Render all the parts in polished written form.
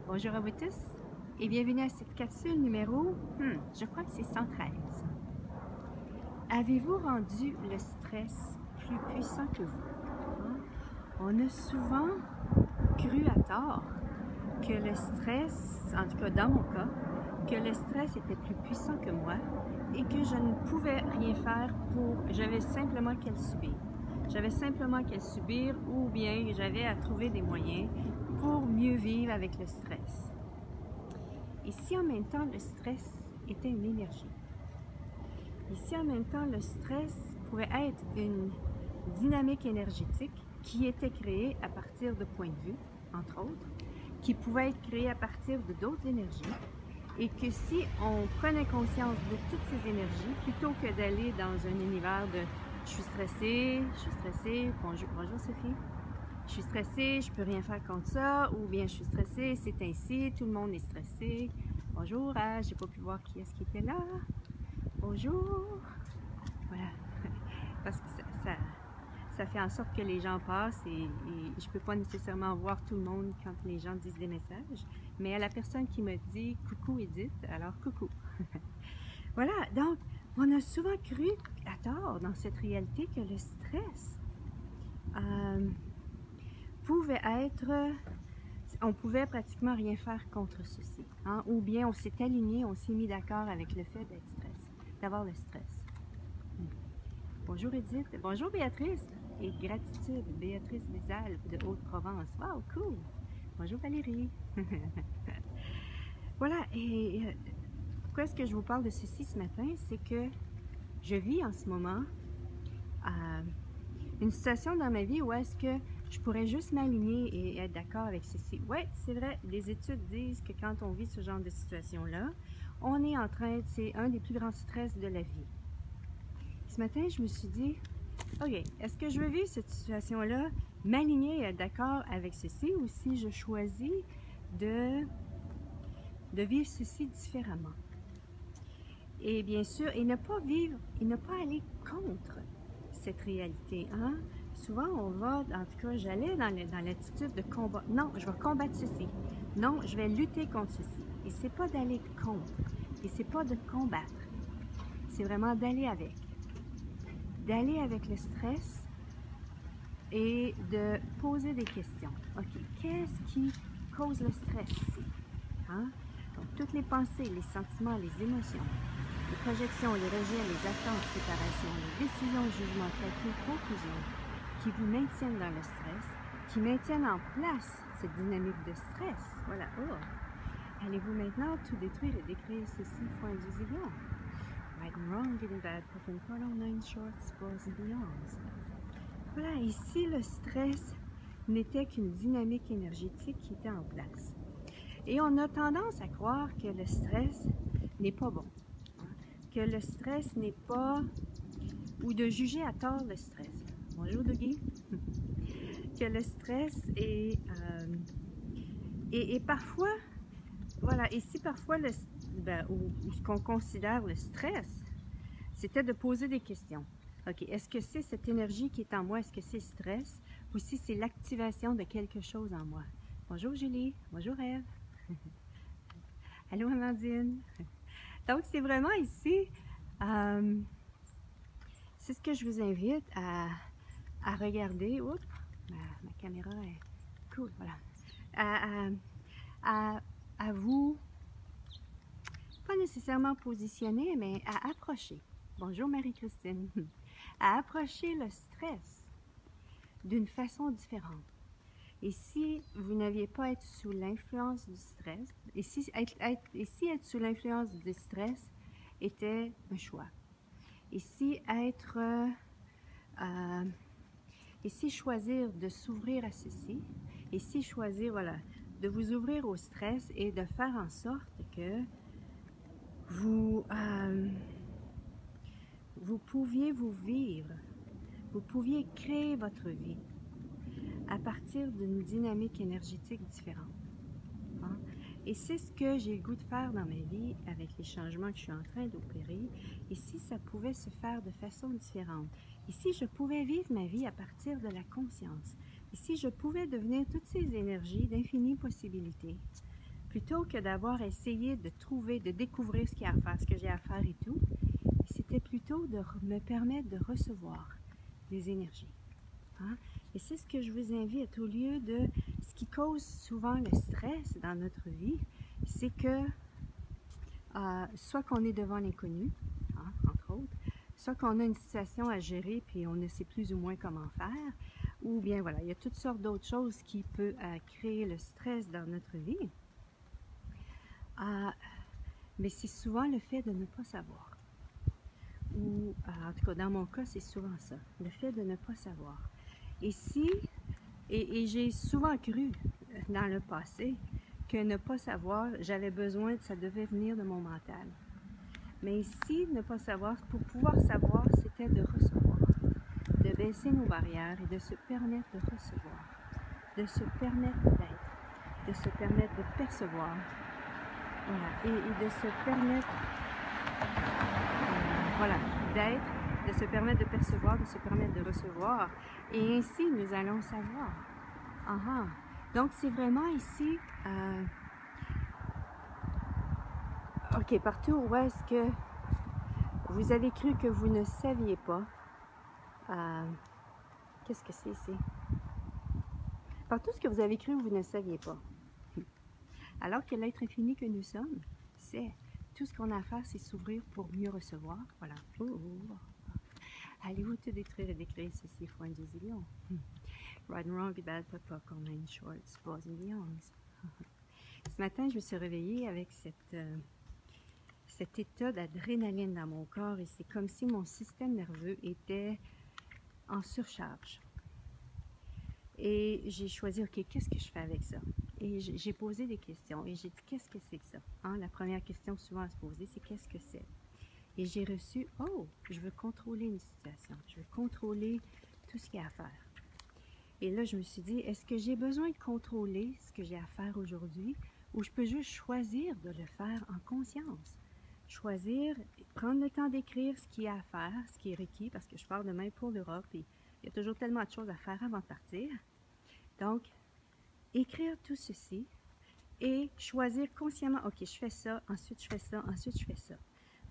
Bonjour à vous tous et bienvenue à cette capsule numéro, je crois que c'est 113. Avez-vous rendu le stress plus puissant que vous? Hein? On a souvent cru à tort que le stress, en tout cas dans mon cas, que le stress était plus puissant que moi et que je ne pouvais rien faire j'avais simplement qu'à le subir. J'avais simplement qu'à le subir ou bien j'avais à trouver des moyens pour mieux vivre avec le stress. Et si en même temps le stress était une énergie? Et si en même temps le stress pouvait être une dynamique énergétique qui était créée à partir de points de vue, entre autres, qui pouvait être créée à partir de d'autres énergies, et que si on prenait conscience de toutes ces énergies, plutôt que d'aller dans un univers de « je suis stressée, bonjour Sophie, je suis stressée, je peux rien faire contre ça » ou bien « je suis stressée, c'est ainsi, tout le monde est stressé ». Bonjour, j'ai pas pu voir qui est-ce qui était là. Bonjour. Voilà, parce que ça fait en sorte que les gens passent et je peux pas nécessairement voir tout le monde quand les gens disent des messages, mais à la personne qui me dit « coucou Edith », alors coucou. Voilà, donc on a souvent cru à tort dans cette réalité que le stress pouvait être, on pouvait pratiquement rien faire contre ceci, hein? Ou bien on s'est aligné, on s'est mis d'accord avec le fait d'avoir le stress. Bonjour Edith, bonjour Béatrice, et gratitude, Béatrice des Alpes de Haute-Provence. Wow, cool! Bonjour Valérie. Voilà, et pourquoi est-ce que je vous parle de ceci ce matin? C'est que je vis en ce moment une situation dans ma vie où est-ce que je pourrais juste m'aligner et être d'accord avec ceci. Oui, c'est vrai, les études disent que quand on vit ce genre de situation-là, on est en train, c'est un des plus grands stress de la vie. Ce matin, je me suis dit, OK, est-ce que je veux vivre cette situation-là, m'aligner et être d'accord avec ceci, ou si je choisis de vivre ceci différemment? Et bien sûr, et ne pas vivre, et ne pas aller contre cette réalité. Hein? Souvent, on va, en tout cas, j'allais dans l'attitude de combat. Non, je vais combattre ceci. Non, je vais lutter contre ceci. Et c'est pas d'aller contre. Et c'est pas de combattre. C'est vraiment d'aller avec. D'aller avec le stress et de poser des questions. OK, qu'est-ce qui cause le stress ici? Hein? Donc, toutes les pensées, les sentiments, les émotions, les projections, les rejets, les attentes, séparations, les décisions, jugements, calculs, conclusions qui vous maintiennent dans le stress, qui maintiennent en place cette dynamique de stress. Voilà. Oh. Allez-vous maintenant tout détruire et décrire ceci fois du zillion? Right and wrong, good and bad, put and part on 9 shorts, boys and beyonds. Voilà, ici le stress n'était qu'une dynamique énergétique qui était en place. Et on a tendance à croire que le stress n'est pas bon, hein? Que le stress n'est pas, ou de juger à tort le stress. Bonjour Dougie. Que le stress est parfois, voilà, et si parfois ou ce qu'on considère le stress, c'était de poser des questions. OK, est-ce que c'est cette énergie qui est en moi? Est-ce que c'est stress? Ou si c'est l'activation de quelque chose en moi? Bonjour Julie. Bonjour Ève. Allô Amandine. Donc, c'est vraiment ici, c'est ce que je vous invite à regarder. Oups, ma caméra est cool, voilà. À vous, pas nécessairement positionner, mais à approcher. Bonjour Marie-Christine. À approcher le stress d'une façon différente. Et si vous n'aviez pas à être sous l'influence du stress, et si être sous l'influence du stress était un choix, et si choisir de s'ouvrir à ceci, et si choisir, voilà, de vous ouvrir au stress et de faire en sorte que vous pouviez vous vivre, vous pouviez créer votre vie à partir d'une dynamique énergétique différente. Hein? Et c'est ce que j'ai le goût de faire dans ma vie avec les changements que je suis en train d'opérer. Et si ça pouvait se faire de façon différente, et si je pouvais vivre ma vie à partir de la conscience, et si je pouvais devenir toutes ces énergies d'infinies possibilités, Plutôt que d'avoir essayé de trouver, de découvrir ce qu'il y a à faire, ce que j'ai à faire et tout, c'était plutôt de me permettre de recevoir des énergies. Hein? Et c'est ce que je vous invite, au lieu de ce qui cause souvent le stress dans notre vie, c'est que soit qu'on est devant l'inconnu, hein, entre autres, soit qu'on a une situation à gérer puis on ne sait plus ou moins comment faire, ou bien voilà, il y a toutes sortes d'autres choses qui peuvent créer le stress dans notre vie. Mais c'est souvent le fait de ne pas savoir. Ou en tout cas, dans mon cas, c'est souvent ça, le fait de ne pas savoir. Et j'ai souvent cru dans le passé que ne pas savoir, j'avais besoin, ça devait venir de mon mental. Mais ici, ne pas savoir, pour pouvoir savoir, c'était de recevoir, de baisser nos barrières et de se permettre de recevoir, de se permettre d'être, de se permettre de percevoir, voilà, et de se permettre, voilà, d'être, de se permettre de percevoir, de se permettre de recevoir, et ainsi nous allons savoir. Donc c'est vraiment ici, ok, partout où est-ce que vous avez cru que vous ne saviez pas, qu'est-ce que c'est ici? Partout ce que vous avez cru que vous ne saviez pas, alors que l'être infini que nous sommes, c'est tout ce qu'on a à faire, c'est s'ouvrir pour mieux recevoir. Voilà. Allez-vous tout détruire et décrire ceci, foi des zillions? Right and wrong, bad papa, comment shorts, boys and beyonds. Ce matin, je me suis réveillée avec cet état d'adrénaline dans mon corps et c'est comme si mon système nerveux était en surcharge. Et j'ai choisi, ok, qu'est-ce que je fais avec ça? Et j'ai posé des questions et j'ai dit, qu'est-ce que c'est que ça? Hein? La première question souvent à se poser, c'est qu'est-ce que c'est? Et j'ai reçu, oh, je veux contrôler une situation, je veux contrôler tout ce qu'il y a à faire. Et là, je me suis dit, est-ce que j'ai besoin de contrôler ce que j'ai à faire aujourd'hui ou je peux juste choisir de le faire en conscience? Choisir, prendre le temps d'écrire ce qu'il y a à faire, ce qui est requis, parce que je pars demain pour l'Europe et il y a toujours tellement de choses à faire avant de partir. Donc, écrire tout ceci et choisir consciemment, ok, je fais ça, ensuite je fais ça, ensuite je fais ça.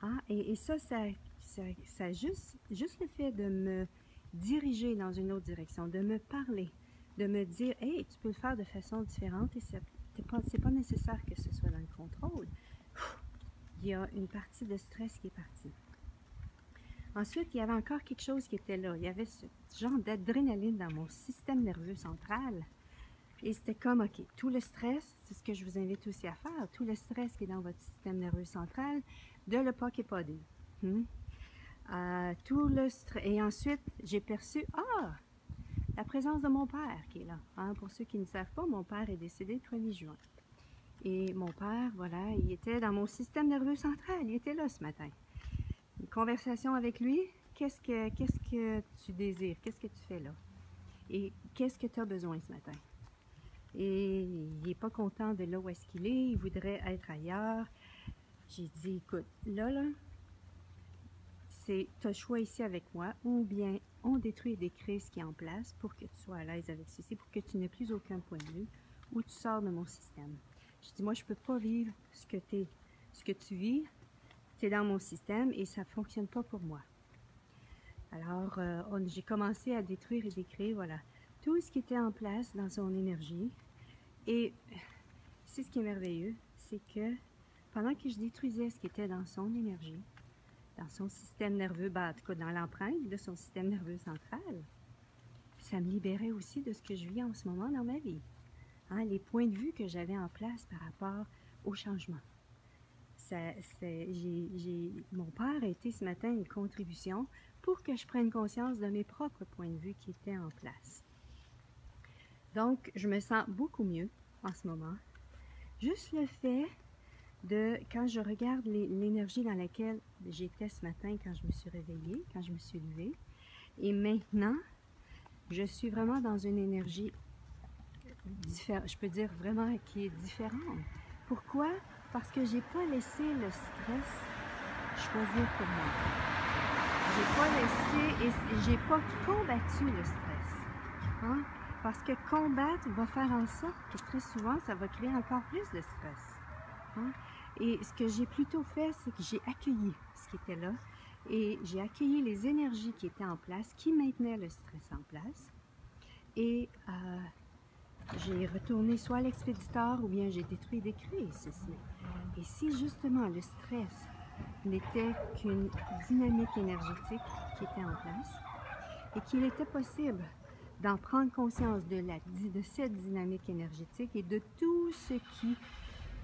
Hein? Et ça juste le fait de me diriger dans une autre direction, de me parler, de me dire, hey, tu peux le faire de façon différente et c'est pas nécessaire que ce soit dans le contrôle. Il y a une partie de stress qui est partie. Ensuite, il y avait encore quelque chose qui était là. Il y avait ce genre d'adrénaline dans mon système nerveux central. Et c'était comme, ok, tout le stress, c'est ce que je vous invite aussi à faire, tout le stress qui est dans votre système nerveux central, de le pocket-podder. Tout le stress. Et ensuite, j'ai perçu, la présence de mon père qui est là. Hein? Pour ceux qui ne savent pas, mon père est décédé le 1er juin. Et mon père, voilà, il était dans mon système nerveux central, il était là ce matin. Une conversation avec lui, qu'est-ce que tu désires, qu'est-ce que tu fais là? Et qu'est-ce que tu as besoin ce matin? Et il n'est pas content de là où est-ce qu'il est, il voudrait être ailleurs. J'ai dit, écoute, là, tu as le choix ici avec moi, ou bien on détruit et décrit ce qui est en place pour que tu sois à l'aise avec ceci, pour que tu n'aies plus aucun point de vue, ou tu sors de mon système. Je dis, moi, je ne peux pas vivre ce que tu vis, tu es dans mon système et ça ne fonctionne pas pour moi. Alors, j'ai commencé à détruire et décrire, voilà, tout ce qui était en place dans son énergie. Et c'est ce qui est merveilleux, c'est que pendant que je détruisais ce qui était dans son énergie, dans son système nerveux, en tout cas dans l'empreinte de son système nerveux central, ça me libérait aussi de ce que je vis en ce moment dans ma vie. Hein, les points de vue que j'avais en place par rapport au changement. Mon père a été ce matin une contribution pour que je prenne conscience de mes propres points de vue qui étaient en place. Donc, je me sens beaucoup mieux en ce moment. Juste le fait de, quand je regarde l'énergie dans laquelle j'étais ce matin, quand je me suis réveillée, quand je me suis levée, et maintenant, je suis vraiment dans une énergie différente, je peux dire vraiment qui est différente. Pourquoi? Parce que j'ai pas laissé le stress choisir pour moi. J'ai pas laissé et j'ai pas combattu le stress. Hein? Parce que combattre va faire en sorte que très souvent, ça va créer encore plus de stress. Hein? Et ce que j'ai plutôt fait, c'est que j'ai accueilli ce qui était là et j'ai accueilli les énergies qui étaient en place, qui maintenaient le stress en place. Et j'ai retourné soit à l'expéditeur ou bien j'ai détruit et décréé ceci. Et si justement le stress n'était qu'une dynamique énergétique qui était en place et qu'il était possible d'en prendre conscience de cette dynamique énergétique et de tout ce qui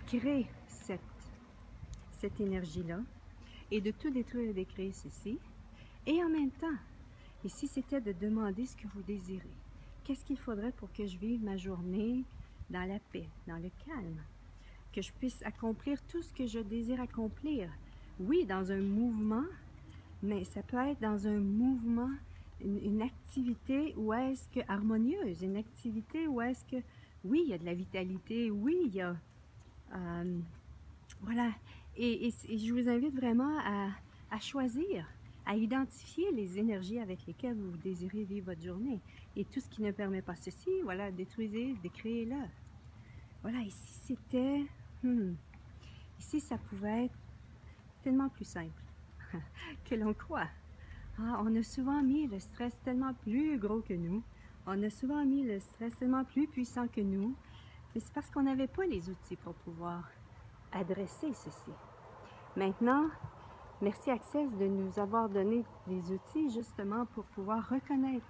crée cette énergie-là et de tout détruire et décréer ceci. Et en même temps, ici c'était de demander ce que vous désirez. Qu'est-ce qu'il faudrait pour que je vive ma journée dans la paix, dans le calme, que je puisse accomplir tout ce que je désire accomplir. Oui, dans un mouvement, mais ça peut être dans un mouvement, une activité où est-ce que harmonieuse, une activité où est-ce que, oui, il y a de la vitalité, oui, il y a, voilà. Et je vous invite vraiment à choisir, à identifier les énergies avec lesquelles vous désirez vivre votre journée. Et tout ce qui ne permet pas ceci, voilà, détruisez, décréez-le. Voilà, ici c'était, ici ça pouvait être tellement plus simple que l'on croit. Ah, on a souvent mis le stress tellement plus gros que nous. On a souvent mis le stress tellement plus puissant que nous. Mais c'est parce qu'on n'avait pas les outils pour pouvoir adresser ceci. Maintenant, merci Access de nous avoir donné des outils justement pour pouvoir reconnaître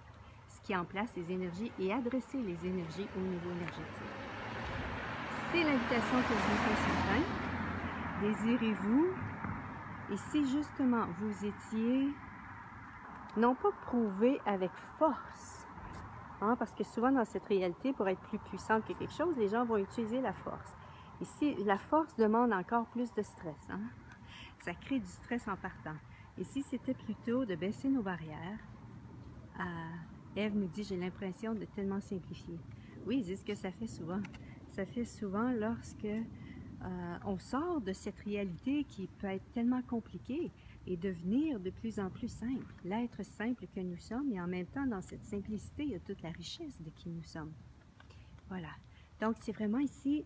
ce qui est en place, les énergies, et adresser les énergies au niveau énergétique. C'est l'invitation que je vous fais ce matin. Désirez-vous, et si justement vous étiez non pas prouvé avec force, hein, parce que souvent dans cette réalité, pour être plus puissante que quelque chose, les gens vont utiliser la force. Ici, la force demande encore plus de stress. Hein? Ça crée du stress en partant. Ici, c'était plutôt de baisser nos barrières. Ève nous dit, j'ai l'impression de tellement simplifier. Oui, c'est ce que ça fait souvent. Ça fait souvent lorsque on sort de cette réalité qui peut être tellement compliquée et devenir de plus en plus simple. L'être simple que nous sommes, et en même temps, dans cette simplicité, il y a toute la richesse de qui nous sommes. Voilà. Donc, c'est vraiment ici,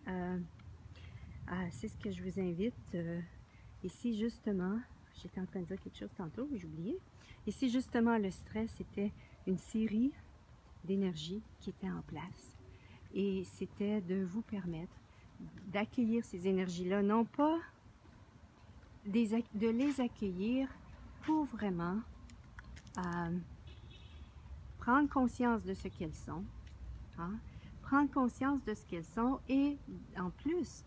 c'est ce que je vous invite. Ici, justement, j'étais en train de dire quelque chose tantôt, j'ai oublié. Ici, justement, le stress, c'était une série d'énergies qui étaient en place. Et c'était de vous permettre d'accueillir ces énergies-là, non pas de les accueillir pour vraiment prendre conscience de ce qu'elles sont, hein? Prendre conscience de ce qu'elles sont et en plus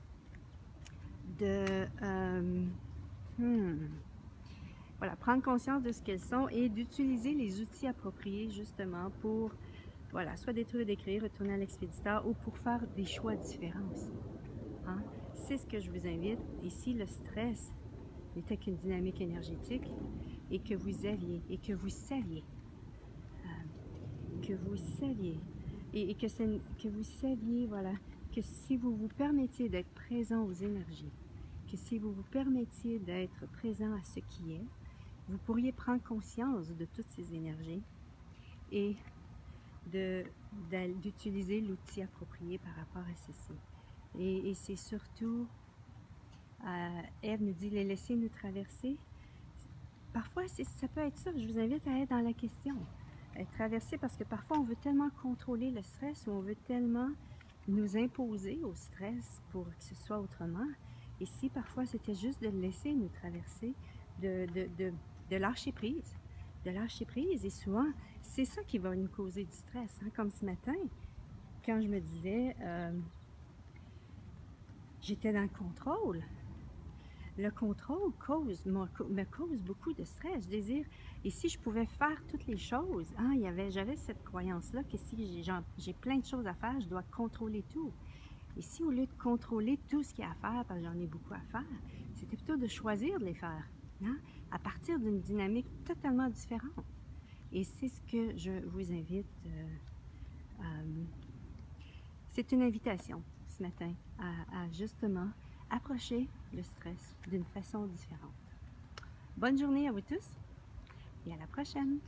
de voilà, prendre conscience de ce qu'elles sont et d'utiliser les outils appropriés justement pour, voilà, soit détruire, décrire, retourner à l'expéditeur ou pour faire des choix différents aussi. Hein? C'est ce que je vous invite. Ici, le stress n'était qu'une dynamique énergétique et que vous aviez, et que vous saviez, et que vous saviez, voilà, que si vous vous permettiez d'être présent aux énergies, que si vous vous permettiez d'être présent à ce qui est, vous pourriez prendre conscience de toutes ces énergies et d'utiliser l'outil approprié par rapport à ceci. Et c'est surtout, Ève nous dit, les laisser nous traverser. Parfois, ça peut être ça. Je vous invite à être dans la question. Traverser, parce que parfois, on veut tellement contrôler le stress ou on veut tellement nous imposer au stress pour que ce soit autrement. Ici, parfois, c'était juste de le laisser nous traverser, de lâcher prise. De lâcher prise. Et souvent, c'est ça qui va nous causer du stress. Hein? Comme ce matin, quand je me disais, j'étais dans le contrôle. Le contrôle me cause beaucoup de stress. Je désire, et si je pouvais faire toutes les choses, hein, j'avais cette croyance-là que si j'ai plein de choses à faire, je dois contrôler tout. Et si au lieu de contrôler tout ce qu'il y a à faire, parce que j'en ai beaucoup à faire, c'était plutôt de choisir de les faire, hein, à partir d'une dynamique totalement différente. Et c'est ce que je vous invite, c'est une invitation ce matin à justement approcher le stress d'une façon différente. Bonne journée à vous tous et à la prochaine!